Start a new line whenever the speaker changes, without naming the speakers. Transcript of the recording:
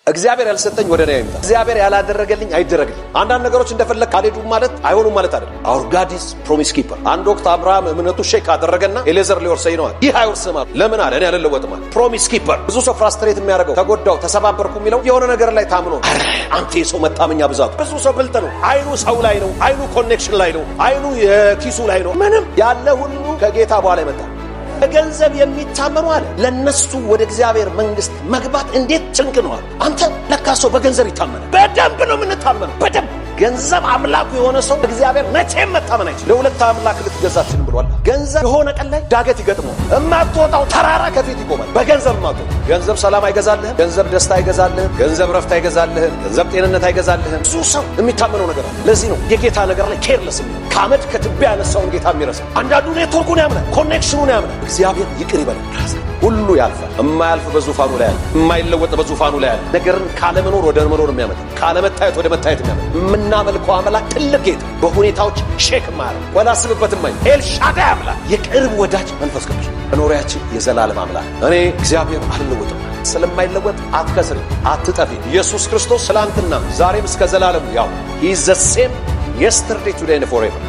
እግዚአብሔር ያልሰጠኝ ወደ እኔ አይምጣ። እግዚአብሔር ያላደረገልኝ አይደረግልኝ። አንዳንድ ነገሮች እንደፈለክ አልሄዱም ማለት አይሆኑም ማለት አይደለም። our God is promise keeper። አንድ ወቅት አብርሃም እምነቱ ሼክ አደረገና ኤሌዘር ሊወርሰኝ ነው አለ። ይህ አይወርስም አለ። ለምን አለ? እኔ አልለወጥም አለ። promise keeper። ብዙ ሰው ፍራስትሬት የሚያደርገው ተጎዳው ተሰባበርኩ የሚለው የሆነ ነገር ላይ ታምኖ አንተ የሰው መታመኛ ብዛቱ። ብዙ ሰው ብልጥ ነው። አይኑ ሰው ላይ ነው፣ አይኑ ኮኔክሽን ላይ ነው፣ አይኑ የኪሱ ላይ ነው። ምንም ያለ ሁሉ ከጌታ በኋላ ይመጣል። በገንዘብ የሚታመኑ አለ ለነሱ ወደ እግዚአብሔር መንግስት መግባት እንዴት ጭንቅ ነው አለ። አንተ ለካሶ በገንዘብ ይታመናል። በደንብ ነው የምንታመነው፣ በደንብ ገንዘብ አምላኩ የሆነ ሰው እግዚአብሔር መቼም መታመን አይችልም። ለሁለት አምላክ ልትገዛችን ብሏል። ገንዘብ የሆነ ቀን ላይ ዳገት ይገጥመው እማትወጣው ተራራ ከፊት ይቆማል። በገንዘብ ማጥቶ ገንዘብ ሰላም አይገዛልህም። ገንዘብ ደስታ አይገዛልህም። ገንዘብ ረፍት አይገዛልህም። ገንዘብ ጤንነት አይገዛልህም። ብዙ ሰው የሚታመነው ነገር አለ። ለዚህ ነው የጌታ ነገር ላይ ኬርለስ ነው። ከአመድ ከትቢያ ያነሳውን ጌታ የሚረሳ አንዳንዱ ኔትወርኩን ያምናል፣ ኮኔክሽኑን ያምናል። እግዚአብሔር ይቅር ይበላል። ሁሉ ያልፋል። የማያልፍ በዙፋኑ ላይ አለ። የማይለወጥ በዙፋኑ ላይ አለ። ነገርን ካለመኖር ወደ መኖር የሚያመጣ ካለመታየት ወደ መታየት የሚያመጣ የምናመልከው አምላክ ትልቅ ጌታ፣ በሁኔታዎች ሼክ ማያረግ ወላስብበትም ማይ ኤልሻዳይ አምላክ፣ የቅርብ ወዳጅ መንፈስ ቅዱስ መኖሪያችን የዘላለም አምላክ። እኔ እግዚአብሔር አልለወጥም። ስለማይለወጥ አትከስሪ፣ አትጠፊ። ኢየሱስ ክርስቶስ ትላንትና ዛሬም እስከ ዘላለም ያው he is the same yesterday today and forever።